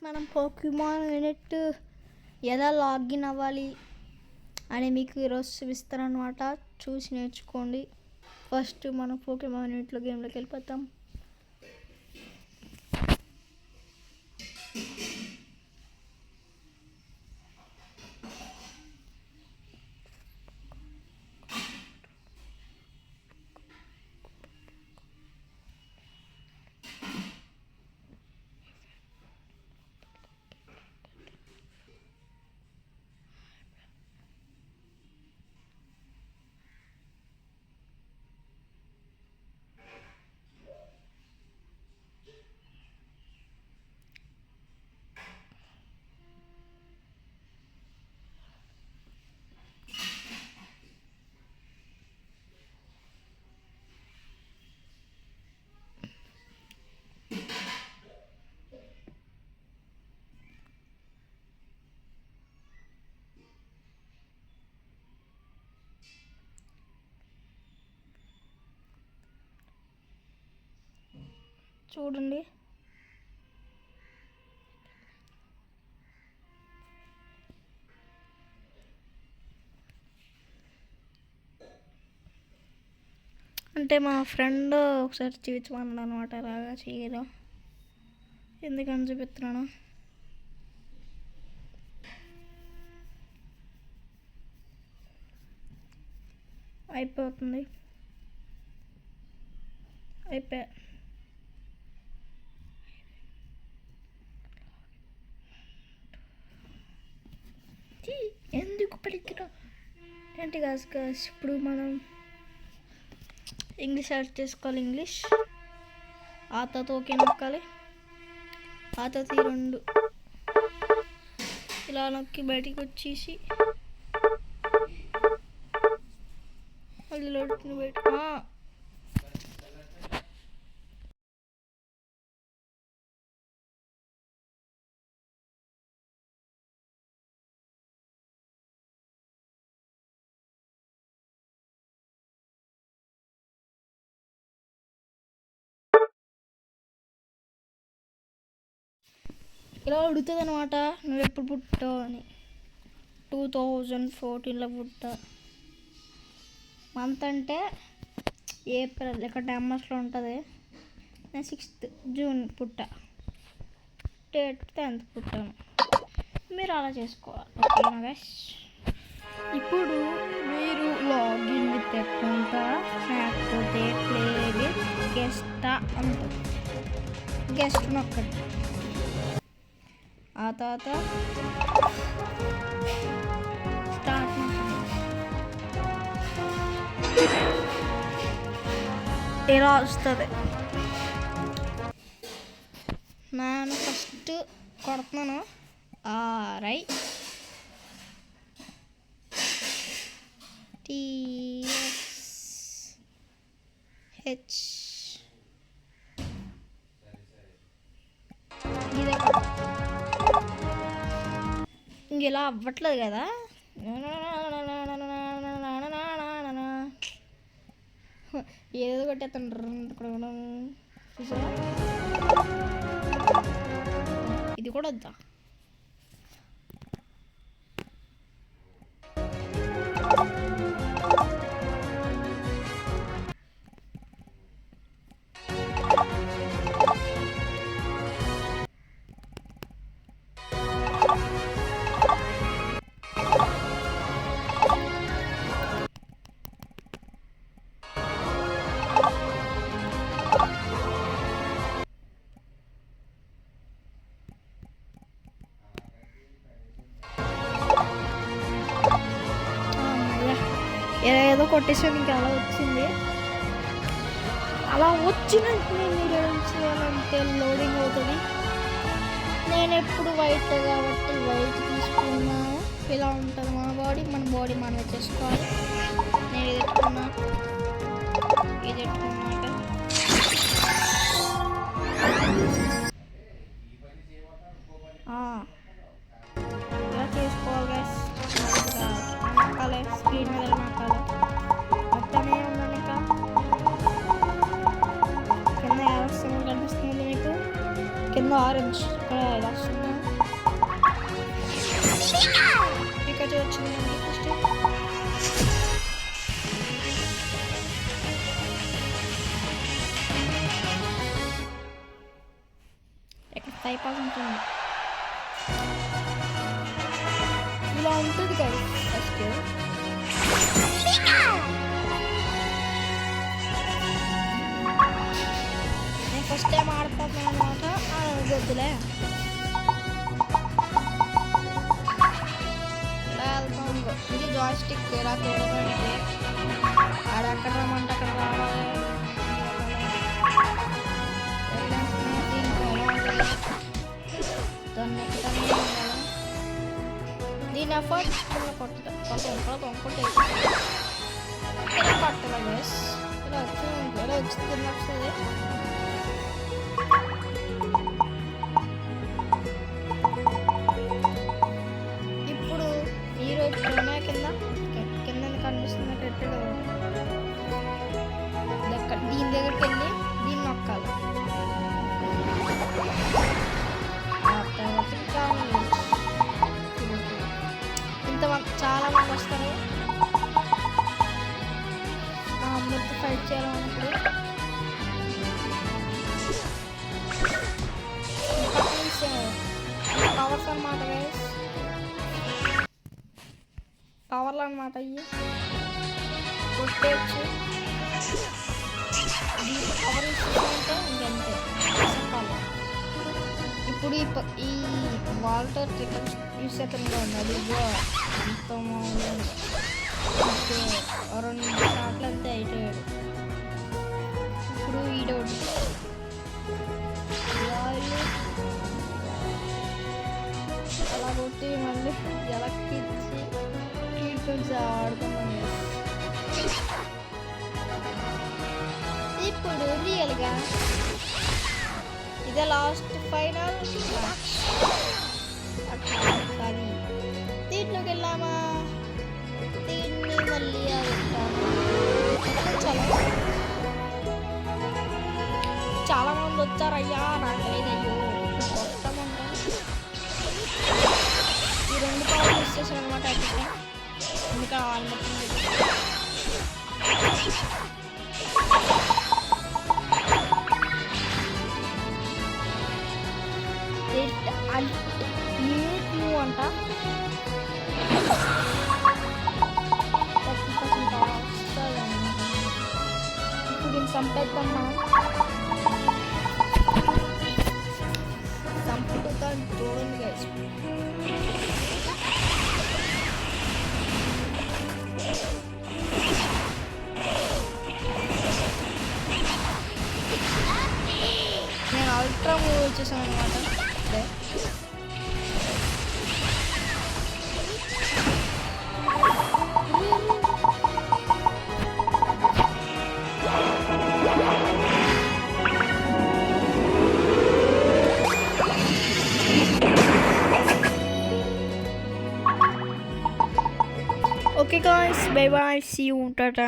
మనం Pokemon unit ఎలా login అవ్వాలి అని మీకు ఈరోజు చూపిస్తాను అనమాట. చూసి నేర్చుకోండి. ఫస్ట్ మనం పోకీమాన్ యూనిట్లో గేమ్లోకి వెళ్ళిపోతాం. చూడండి, అంటే మా ఫ్రెండ్ ఒకసారి చూపించమన్నాడు అనమాట. అలాగా చేయడం ఎందుకని చూపిస్తున్నాను. అయిపోతుంది, అయిపోయా. ఎందుకు పలికిరా ఏంటి గాస్ ఇప్పుడు మనం ఇంగ్లీష్ యాడ్ చేసుకోవాలి. ఇంగ్లీష్ ఆతతో ఓకే నొక్కాలి. ఆతతి 2 ఇలా నొక్కి బయటికి వచ్చేసి మళ్ళీ లోటుని బయట ఇలా అడుగుతుంది అనమాట. నువ్వు ఎప్పుడు పుట్టావు అని. 2014లో పుట్టా. మంత్ అంటే ఏప్రిల్, ఇక్కడ ఎంఎస్లో ఉంటుంది. నేను 6th జూన్ పుట్టా. డేట్ 10th పుట్టాను. మీరు అలా చేసుకోవాలి, ఓకేనా గైస్? ఇప్పుడు మీరు లాగిన్ విత్ అకౌంట్ లేకపోతే ప్లే విత్ గెస్ట్ అంటుంది. గెస్ట్ నొక్కటి. ఆ తర్వాత స్టార్ట్ ఇలా వస్తుంది. నేను ఫస్ట్ కొడుతున్నాను RITSH. ఇదే ఇలా అవ్వట్లేదు కదా. ఏదో కొట్టేస్తాను. ఇది కూడా వద్దా? ఏదో కొట్టేసాను, ఇంకా అలా వచ్చింది. అలా వచ్చిన మీరు ఏం చేయాలంటే లోడింగ్ అవుతుంది. నేను ఎప్పుడు వైట్ కాబట్టి వైట్ తీసుకున్నాను. ఇలా ఉంటుంది మన బాడీ మనమే చేసుకోవాలి. నేను ఇది ఎట్టుకున్నా, ఇది ఎట్టుకున్నాక ఇలా చేసుకోవాలి గైస్. నొక్కాలి, స్క్రీన్ మీద నొక్కాలి. మొత్తమే ఉందండి. ఇంకా కింద యారో సింబల్ కనిపిస్తుంది మీకు. కింద ఆరెంజ్ ఇక్కడ ఇలా వస్తుంది. 100% ఉంది. ఇలా ఉంటుంది కదా ఫస్ట్. నేను ఫస్ట్ టైం ఆడిపోతున్నాను అనమాట. వద్దులే ఇది జాయిస్టిక్ ఇలా తిరగడానికి ఆడెక్కడ రమ్మంటే అక్కడ రావాలి. దీని ఎఫర్ట్ కొట్టలేదు గైస్. ఇలా వచ్చి కింద వస్తుంది. ఇప్పుడు మీరు ఇప్పుడు కింద కనిపిస్తుంది కట్టెడు. దీని దగ్గరికి వెళ్ళి దీన్ని నొక్కాలి. ఇంతమంది చాలా మంది వస్తారు. మా అమ్మతో ఫైట్ చేయాలన్నప్పుడు పవర్స్ అన్నమాట గైస్. పవర్లు అన్నమాట అయ్యి కొట్టేయచ్చు. పవర్ ఇస్తుంటే ఇంకంతే చెప్పాలి. ఇప్పుడు ఈ వాల్టర్ ట్రికల్ యూస్ చేతంగా ఉన్నది. అంత రెండు షాట్లు అంతే అయిపోయాడు. ఇప్పుడు ఈడోడు అలా కొట్టి మళ్ళీ జలక్కిచ్చి ట్రీట్మెంట్స్ ఆడుతున్నాం. ఇప్పుడు రియల్గా ఇదే లాస్ట్ ఫైనల్ కానీ దీంట్లోకి వెళ్ళామా. దీన్ని మళ్ళీ చాలా మంది వచ్చారయ్యా. నాకు లేదయ్యో మొత్తం ఈ రెండు పవర్లు యూస్ చేశాను అనమాట. అయితే ఇంకా నువ్వు అంట 30% వస్తుంది. ఇప్పుడు దీన్ని చంపేద్దాం మనం. చంపుతాను చూడండి గైస్. నేను అల్ట్రా మూవ్ వచ్చేసాను అనమాట. Okay guys, bye bye, see you, tata.